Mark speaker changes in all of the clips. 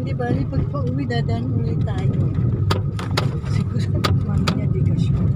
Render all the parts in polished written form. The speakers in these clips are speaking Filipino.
Speaker 1: Di ba, pag pauwi, dadaan ulit tayo. Siguro, mamaya di ka sure.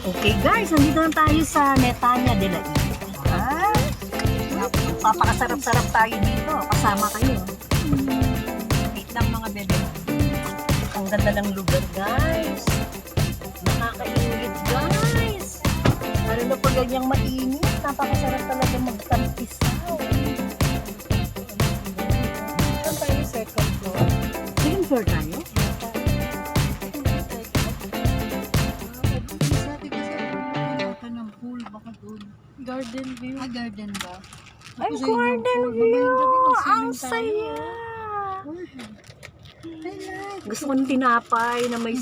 Speaker 1: Okay guys, nandito na tayo sa Netanya de la Isla. Papakasarap-sarap tayo dito. Kasama kayo. Wait lang mga bebe. Ang ganda ng lugar guys. Nakakaingit guys. Lalo na pag ganyang mainit. Napakasarap talaga magtampisaw. Saan tayo second floor? Second floor tayo? Garden view. Garden ba?
Speaker 2: Ay, garden view! Ang saya! Gusto ko ng tinapay na may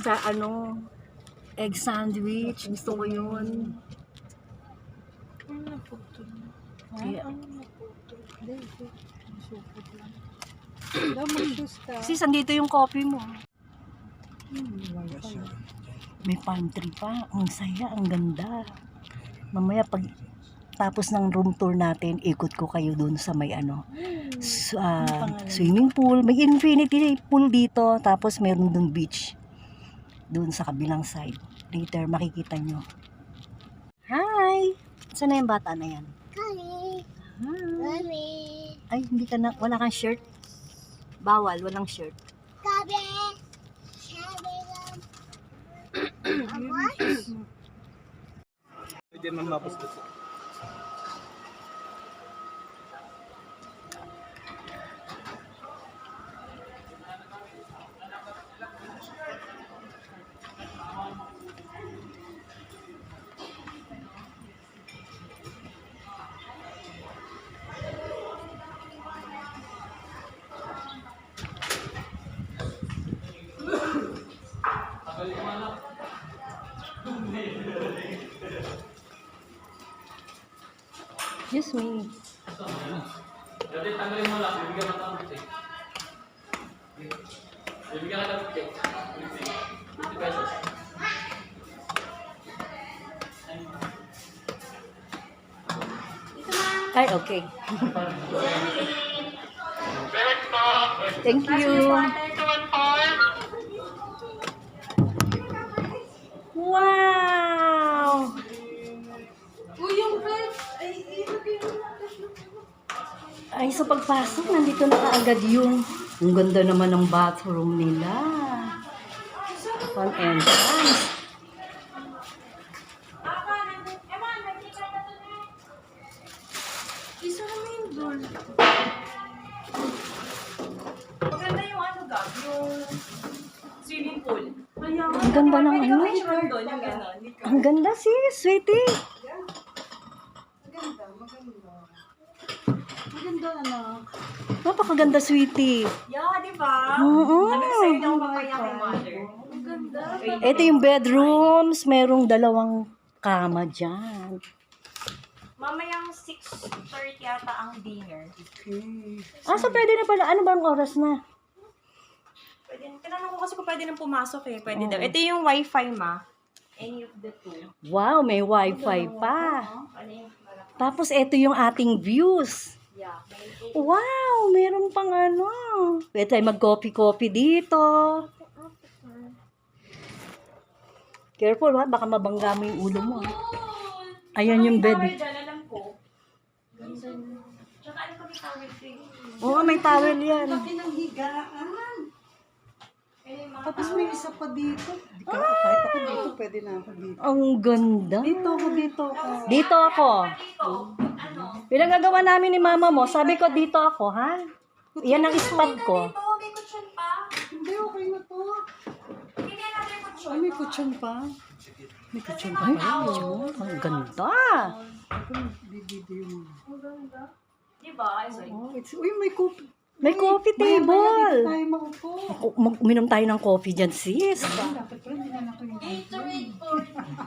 Speaker 2: egg sandwich. Gusto ko yun. Kaya, sis, andito yung coffee mo. May pantry pa. Ang saya, ang ganda. Mamaya pag tapos ng room tour natin, ikot ko kayo doon sa may swimming pool. May infinity pool dito. Tapos meron doon beach. Doon sa kabilang side. Later, makikita nyo. Hi! Saan na yung bata na yan?
Speaker 3: Kami.
Speaker 2: Hi! Ay, hindi ka na, wala kang shirt? Bawal, walang shirt.
Speaker 3: Kami. Sabi lang.
Speaker 4: Hindi man mapustos.
Speaker 2: Excuse me.
Speaker 4: Jadi tanggalin mo lang, bibigyan ka ng 50. Bibigyan ka ng 50. 50 pesos.
Speaker 2: Ay, okay. Thank you. pagpasok, nandito na kaagad yung ang ganda naman ng bathroom nila. Fun entrance.
Speaker 1: Isa naman yung doon. Maganda yung ano, Gab, yung swimming pool. Ayan.
Speaker 2: Ang ganda ng ano.
Speaker 1: Picture doon, yung gano'n.
Speaker 2: Ang ganda sis, sweetie.
Speaker 3: Maganda, anak.
Speaker 2: Napakaganda, sweetie.
Speaker 1: Yeah, di ba?
Speaker 2: Oo.
Speaker 1: Sabi ko sa'yo na ako papaya kay mother. Ang ganda.
Speaker 2: Ito yung bedrooms. Merong 2 kama dyan.
Speaker 1: Mamayang 6:30 yata ang dinner.
Speaker 2: So pwede na pala. Ano bang oras na?
Speaker 1: Pwede, tinanong ko kasi kung pwede nang pumasok eh. Pwede daw. Ito yung wifi, ma. Any of the two.
Speaker 2: Wow, may wifi pa.
Speaker 1: Ano yung malaki?
Speaker 2: Tapos ito yung ating views.
Speaker 1: Yeah. May
Speaker 2: Wow, meron pang ano. Pwede tayo mag-coffee-coffee dito. Careful ha, baka mabangga mo yung ulo mo ha. Ayan yung bed.
Speaker 1: Tower dyan, alam ko. Ganda. Tsaka ano kami tower thing.
Speaker 2: Oo, may towel yan.
Speaker 3: Pinanghigaan.
Speaker 1: Eh, mga
Speaker 3: Tapos may isa pa dito. Kahit ako dito, pwede na ako dito.
Speaker 2: Ang ganda.
Speaker 3: Dito ako.
Speaker 2: Dito ako.
Speaker 1: dito. Ano?
Speaker 2: Pinagagawa namin ni mama mo, sabi ko dito ako ha. Yan ang spot ko.
Speaker 1: Dito, may kutsyon pa.
Speaker 3: Hindi, okay na to.
Speaker 1: Hindi natin kutsyon.
Speaker 3: Ay, may kutsyon pa. May kutsyon pa.
Speaker 2: Ay, ang ganda.
Speaker 3: Dito yung...
Speaker 1: Ang ganda. Diba? Sorry.
Speaker 3: Oh, uy, may coffee.
Speaker 2: May coffee
Speaker 3: Maya-maya dito
Speaker 2: table.
Speaker 3: tayo maupo.
Speaker 2: Uminom tayo ng coffee dyan, sis.
Speaker 3: Dapat pala, hindi na ako yung...
Speaker 1: Gatorade po.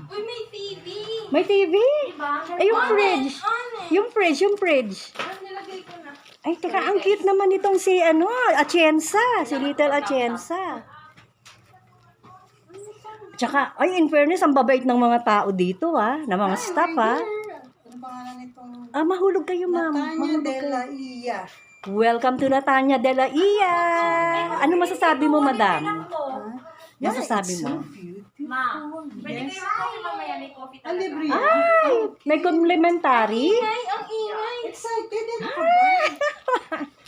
Speaker 1: Uy, may TV.
Speaker 2: May TV.
Speaker 1: Diba?
Speaker 2: Ay, yung fridge. Yung fridge.
Speaker 1: Ano nilagay ko na?
Speaker 2: Ay, teka, ang cute naman itong si, Atienza. Si Little Atienza. Tsaka, ay, in fairness, ang babait ng mga tao dito, ha? Ng mga staff, ha?
Speaker 3: Ano pangalan nitong...
Speaker 2: Mahulog kayo, ma'am.
Speaker 3: Natanya
Speaker 2: Mahulog
Speaker 3: de
Speaker 2: kayo.
Speaker 3: la Ia.
Speaker 2: Welcome to Natanya de la Ia. Ano masasabi mo, madam? Masasabi mo?
Speaker 1: Ma, pwede kayo mag-coffee mamaya, may coffee
Speaker 3: Ah,
Speaker 1: talaga.
Speaker 3: libre yan.
Speaker 2: Ay, may complimentary?
Speaker 1: Ay, ang ingay.
Speaker 3: Excited yan ako ba?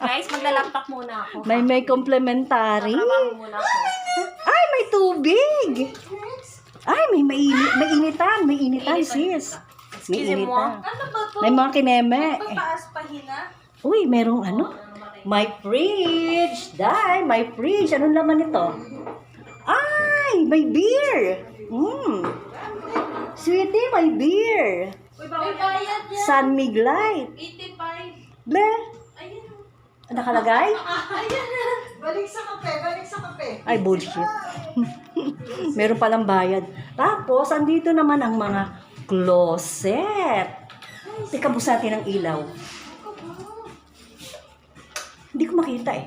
Speaker 1: Guys, magla-laptop muna ako.
Speaker 2: May complimentary?
Speaker 1: Trabaho muna ako.
Speaker 2: Ay, may tubig! Ay, may initan, sis. May
Speaker 1: Excuse mo.
Speaker 2: initan.
Speaker 1: Ano ba to?
Speaker 2: May mga kineme.
Speaker 1: Pagpaas pa hina?
Speaker 2: Uy, merong may fridge. May fridge. Anong laman ito? Ay, may beer. Sweetie, may beer.
Speaker 1: Uy, bawal bayad yan.
Speaker 2: San Miglite.
Speaker 1: 85.
Speaker 2: Ble,
Speaker 1: Ayun.
Speaker 2: nakalagay?
Speaker 3: Balik sa kape.
Speaker 2: Ay, bullshit. Meron palang bayad. Tapos, andito naman ang mga closet. Teka, buksan natin ang ilaw. Hindi ko makita eh.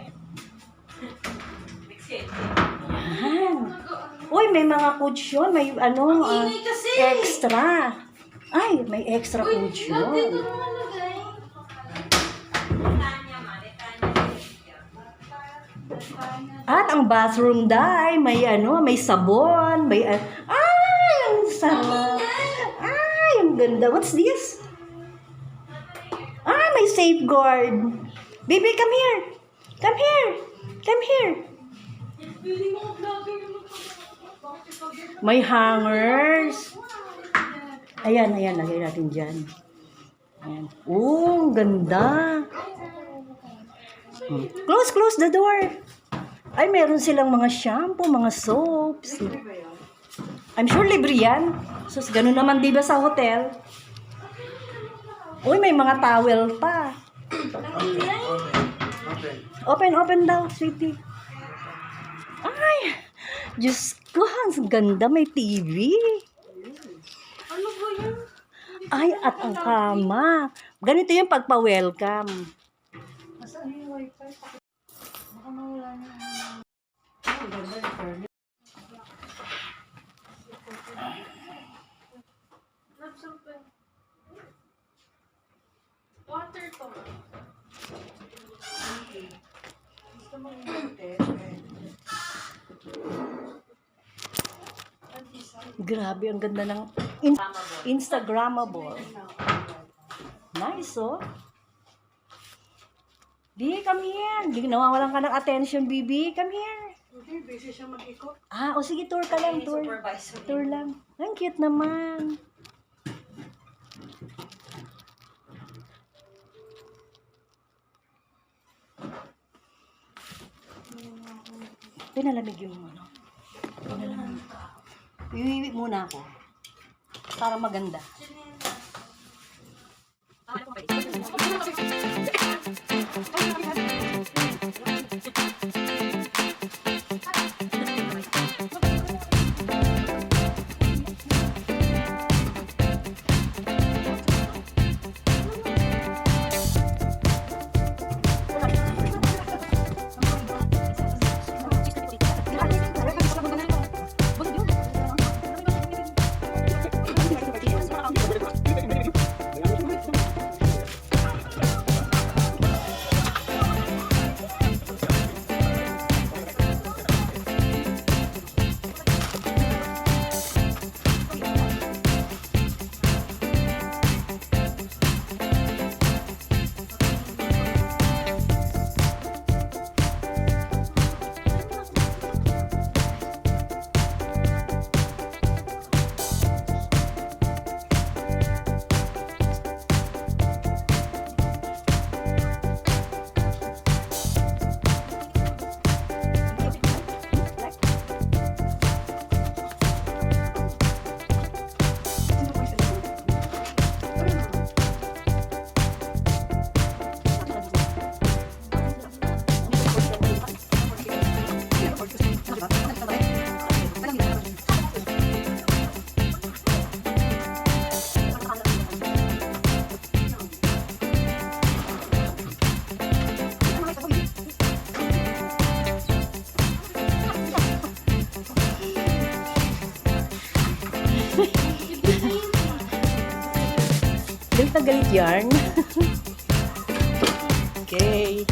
Speaker 2: Yan. Uy, may mga kutsyon. May extra. Ay, may extra kutsyon. At ang bathroom may sabon, ay, ang sarap. Ay, ang ganda. What's this? May safeguard. Baby, come here. Come here. Come here. May hangers. Ayan, lagay natin dyan. Ayan. Oh, ang ganda. Close the door. Ay, meron silang mga shampoo, mga soaps. I'm sure libre yan. Sus, ganun naman diba sa hotel? Uy, may mga towel pa. Open daw, sweetie. Ay, Diyos ko, ang ganda, may TV.
Speaker 1: Ano ba yun?
Speaker 2: Ay, at ang kama. Ganito yung pagpa-welcome.
Speaker 3: Nasaan yung wifi? Baka mawala na. Ang ganda yung fairness.
Speaker 1: Water to.
Speaker 3: Gusto mo yung
Speaker 2: Grabe, ang ganda ng Instagrammable. Nice, oh. Di, come here. Di, nawawalan ka ng attention, Bibi. Come here.
Speaker 3: Hindi, busy siya mag-ikot.
Speaker 2: Ah, o sige, tour ka lang, tour.
Speaker 1: Supervisor.
Speaker 2: Tour lang. Ang cute naman. Pinalamig yung ano. Pinalamig. Iwiwi muna ako. Para maganda. Galit na galit yarn. Okay.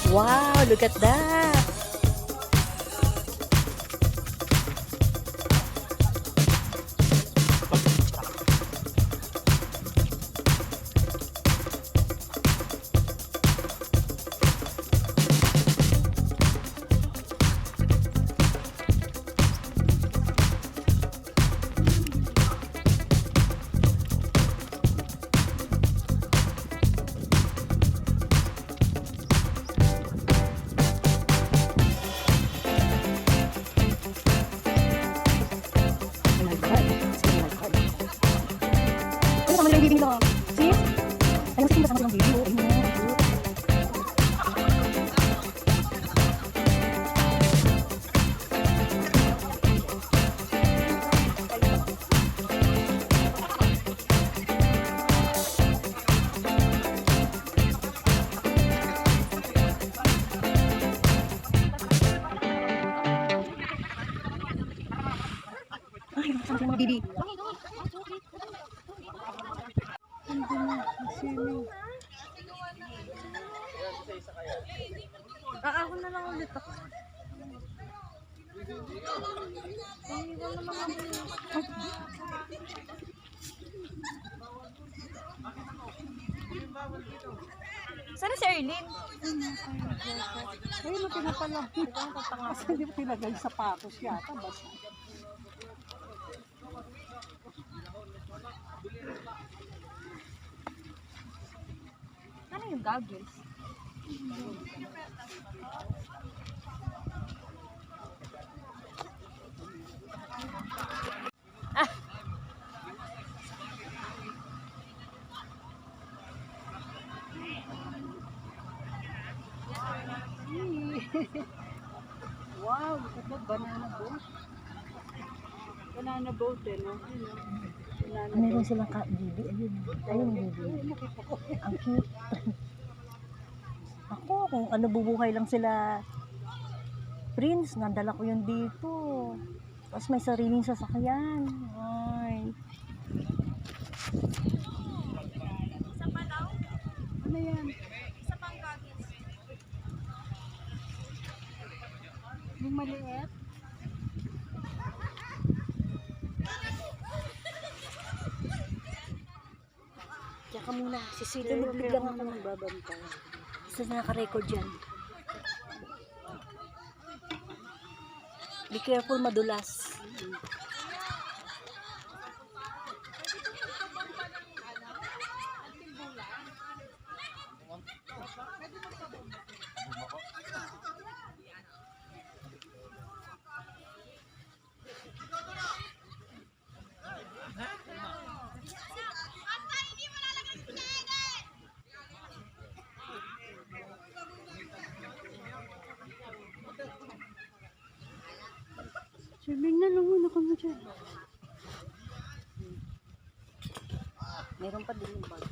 Speaker 2: Wow, look at that. Baby lang. See? Ayun, sige, kasama silang video. Ayun, ay, kasama silang mga baby.
Speaker 3: Ako na lang ulit ako.
Speaker 1: Sana si Erlyn?
Speaker 3: Ayun, pinapala. Kasi hindi mo tinagay sa patos yata. Basta.
Speaker 1: Ano yung goggles?
Speaker 3: Wow, look at that banana boat. Banana boat eh, no? Banana
Speaker 2: Meron silang bibi. Ayun, ayun bibi. Ang cute. Ako, kung ano bubuhay lang sila Prince, nadala ko yun dito. Tapos may sariling sasakyan. Ay.
Speaker 3: Ano yan? Yung maliit?
Speaker 2: ka muna. Sisilulublig lang ako.
Speaker 3: Babantay.
Speaker 2: Isa na naka-record yan. Be careful, madulas.
Speaker 3: Swimming na lang muna kami dyan.
Speaker 2: Meron pa din yung bag.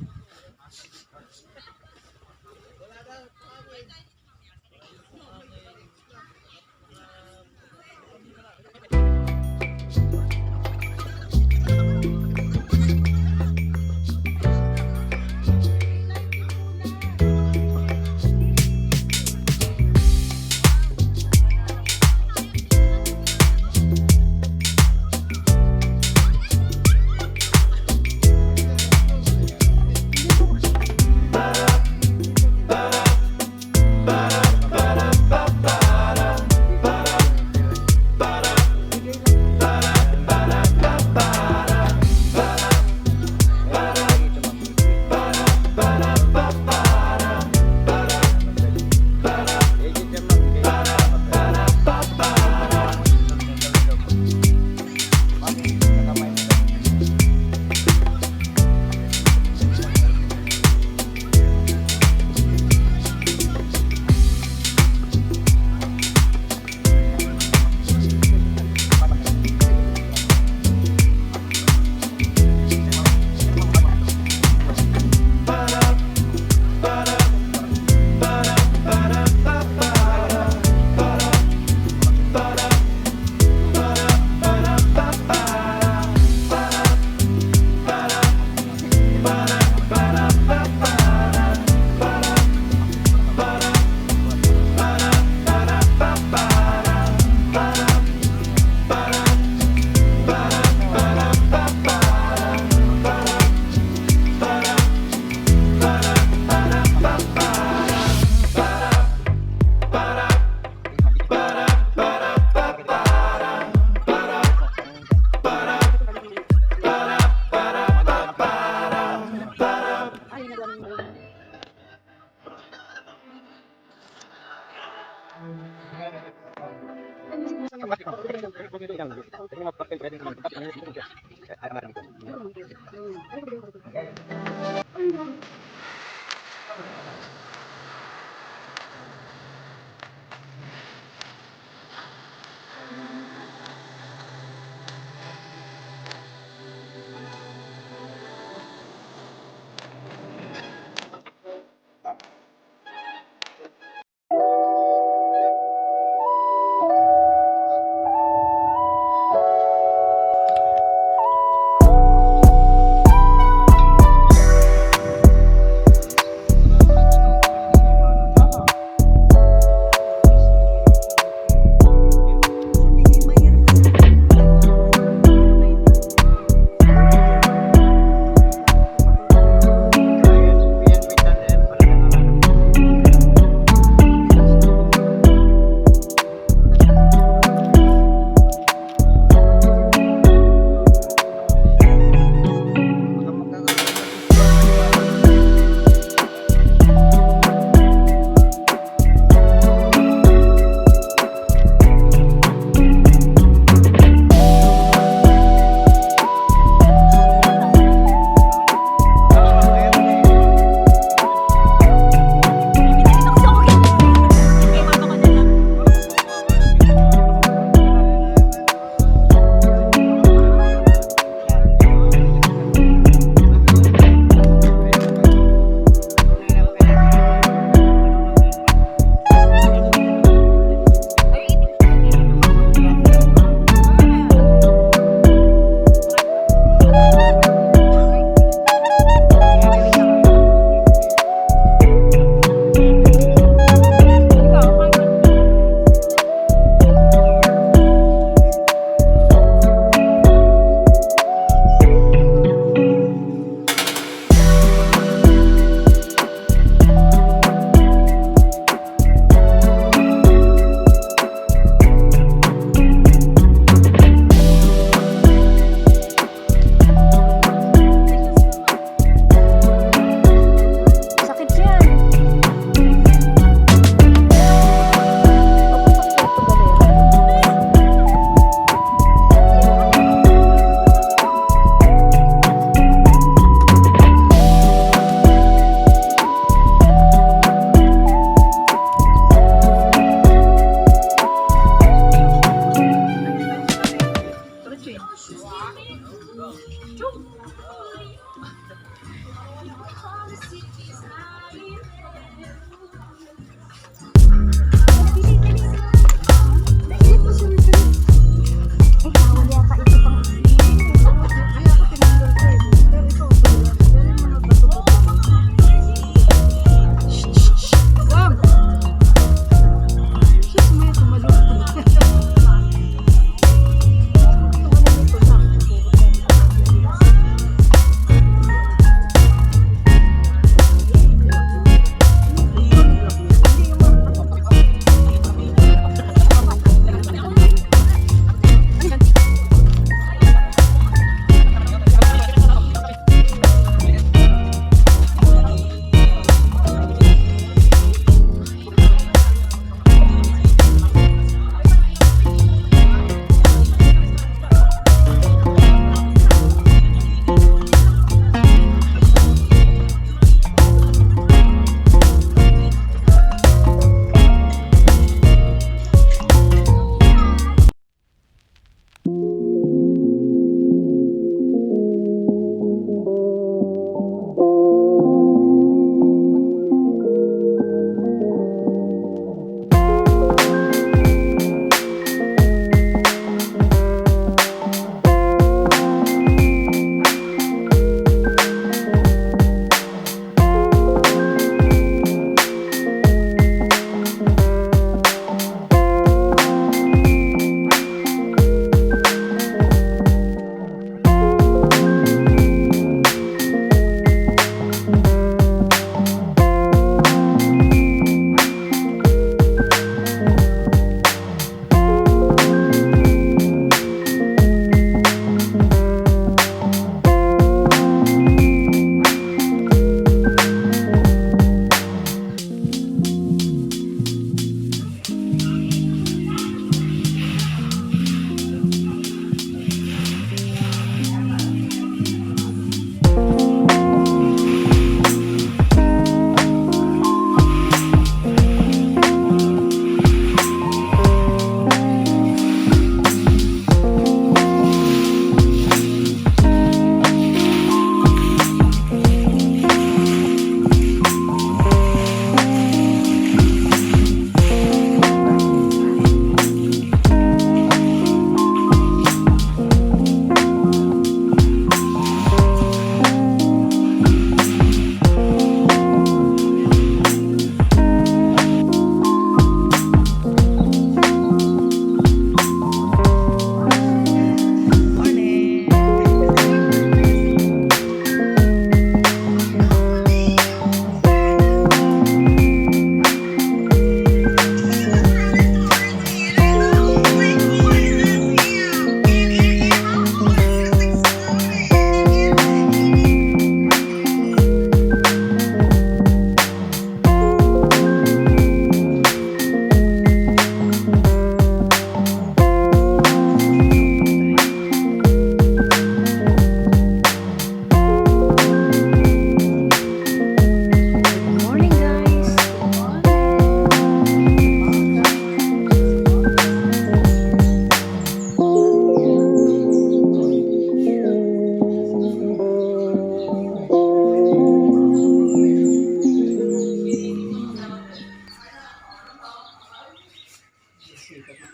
Speaker 3: sikat na.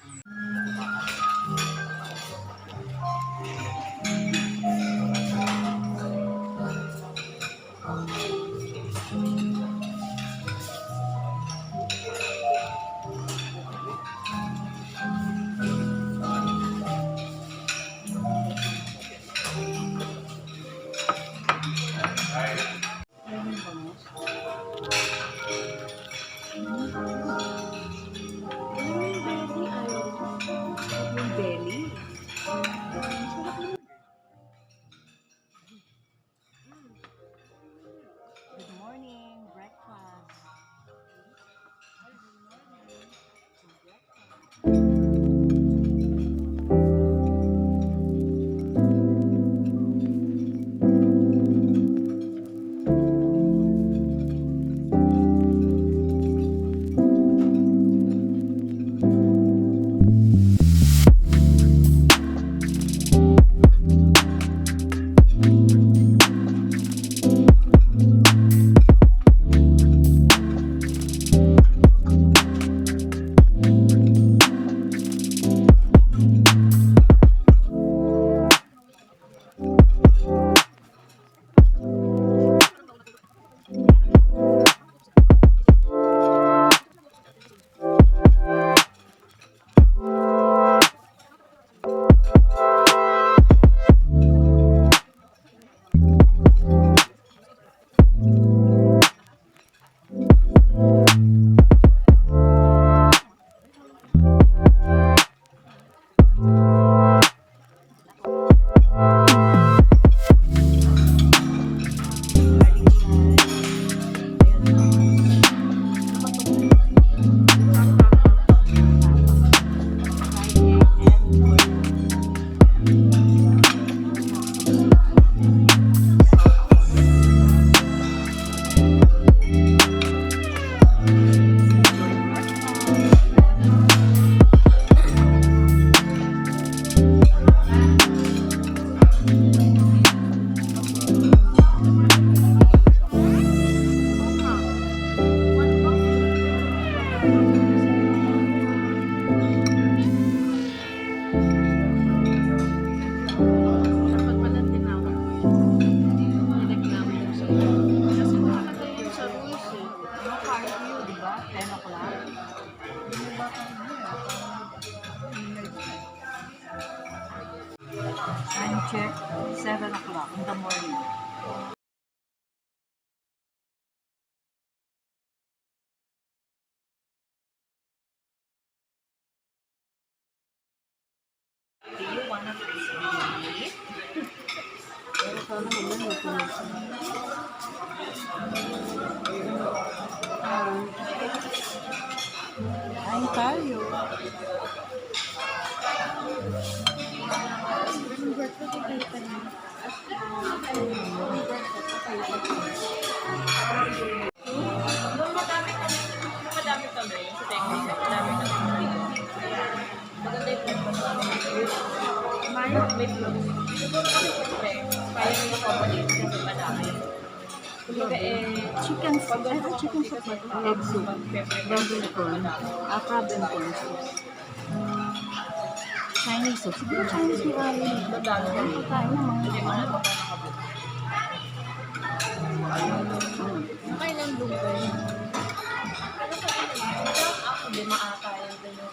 Speaker 1: Belly.
Speaker 2: Good morning, breakfast.
Speaker 1: Dapat pala tinawag ko yun. Nireklamo ko sa iyo. Kasi nakalagay yun sa rules eh.
Speaker 2: No curfew, di ba? 10 o'clock. Time check, 7 o'clock in the morning.
Speaker 1: Do you wanna eat?
Speaker 2: Pero sana naman napulis. Kain tayo.
Speaker 1: Nung madami kami sa technical, madami kami. Maganda yung breakfast namin. Mayo, may vlog. Siguro kami siyempre, kaya nyo yung company kasi madami. Kumbaga
Speaker 2: Chicken soup. Chicken soup ba ito? Egg soup. Dumpling corn. Crab and corn soup. Chinese soup. Siguro Chinese ni Ali.
Speaker 1: madami kami.
Speaker 2: Pagkain ng
Speaker 1: Hindi
Speaker 2: mga
Speaker 1: mo na kailan lumpay? Ako din maata yung ganyan.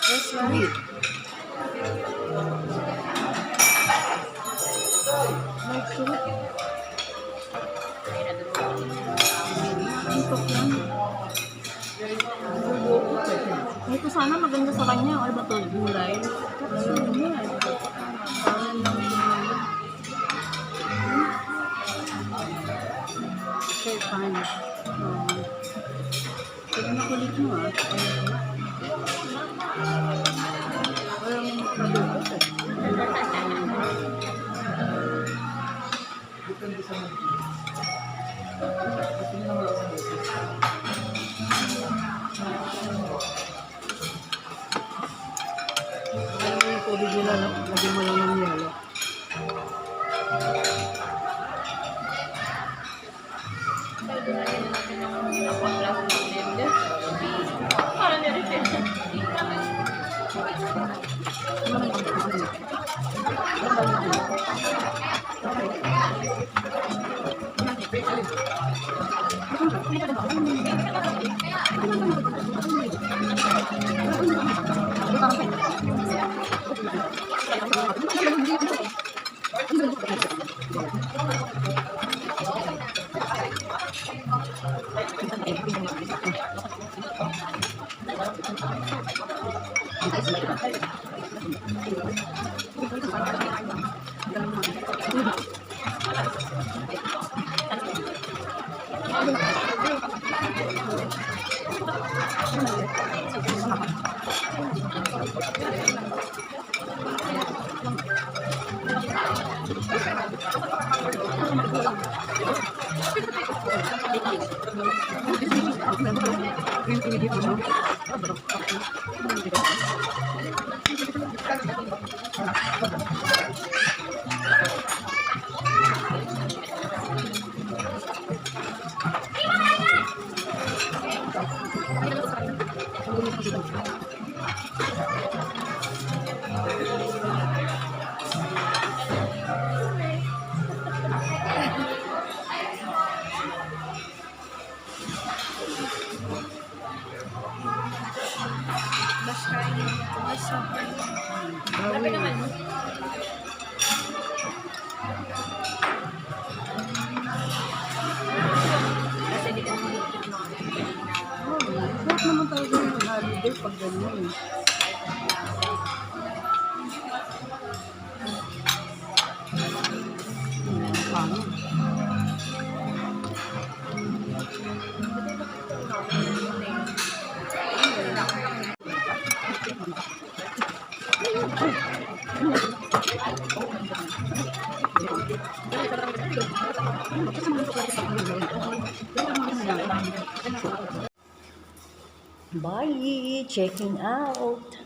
Speaker 2: That's right. Like soup. Tiktok lang. Ito sana maganda sa kanya. Ano ba ito? Gulay? Capsule yan. Parang lang siya. Okay, fine. Pero makulit mo ah. Walang malulot eh.
Speaker 3: Depende sa mga. Gusto niyo naman ako sa
Speaker 2: Sarap naman talaga yung holiday pag ganyan eh. Pangit. Bye! Checking out!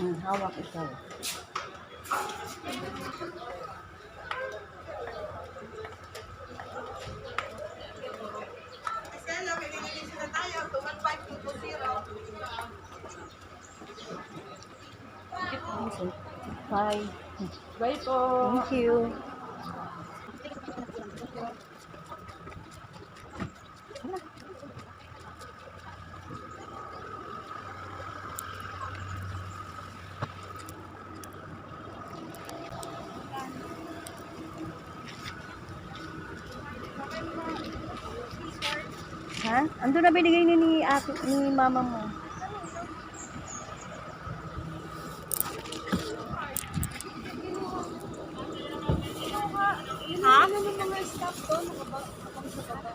Speaker 2: Hawak ikaw. Bye.
Speaker 3: Bye po.
Speaker 2: Thank you. Ha? Ando na binigay ni ate, ni mama mo.
Speaker 3: Ha? Ano naman mga staff to? Nakapang sa baba.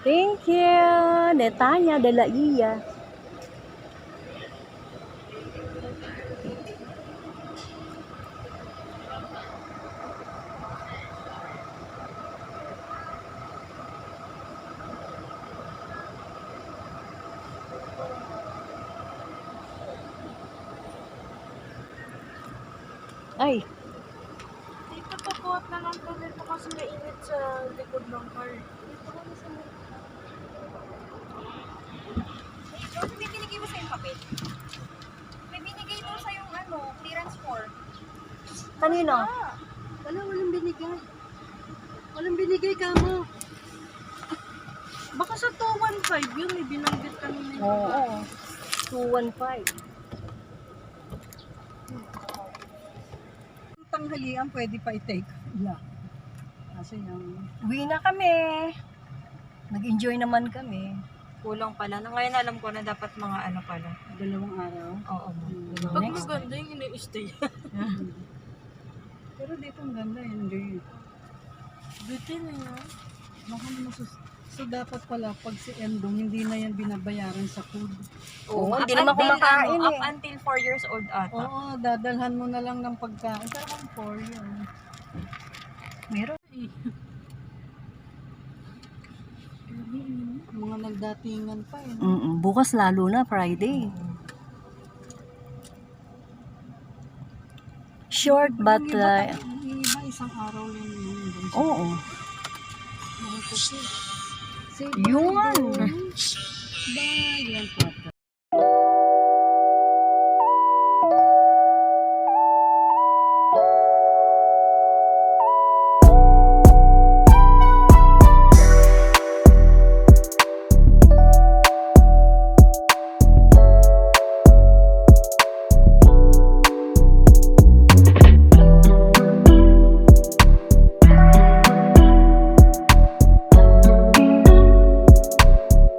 Speaker 2: Thank you, Netanya de la Iya. Ay,
Speaker 3: Dito papuot na lang po dito kasi mainit sa likod ng car. Dito kami sa
Speaker 5: Joseph, may binigay mo sa'yo papel? May binigay mo sa'yo clearance for.
Speaker 2: kanino?
Speaker 3: Wala, walang binigay. Walang binigay ka mo. Baka sa 215 yun, may binanggit kanina.
Speaker 2: Oo. 215.
Speaker 3: tanghalian, pwede pa i-take. Yeah. Kasi yung...
Speaker 2: Uwi na kami. Nag-enjoy naman kami.
Speaker 1: Kulang pala. Ngayon alam ko na dapat mga ano pala.
Speaker 3: 2 araw.
Speaker 1: Oo.
Speaker 2: Pag Next.
Speaker 1: maganda yung ini-stay.
Speaker 3: Pero dito ang ganda, hindi.
Speaker 1: Bitin na yun.
Speaker 3: Baka so dapat pala, pag si Endong, hindi na yan binabayaran sa food.
Speaker 2: Oo,
Speaker 1: up
Speaker 2: hindi naman
Speaker 1: until,
Speaker 2: kumakain
Speaker 1: Up
Speaker 2: eh.
Speaker 1: until 4 years old ata.
Speaker 3: Oo, dadalhan mo na lang ng pagkain. Pero kung 4 yun.
Speaker 2: Meron.
Speaker 3: Mga nagdatingan pa eh.
Speaker 2: Bukas lalo na, Friday. Short but...
Speaker 3: Yung iba, isang araw lang yun.
Speaker 2: Oo.
Speaker 3: Kasi, say
Speaker 2: Yun.
Speaker 3: bye, Dong. Bye, yan pata.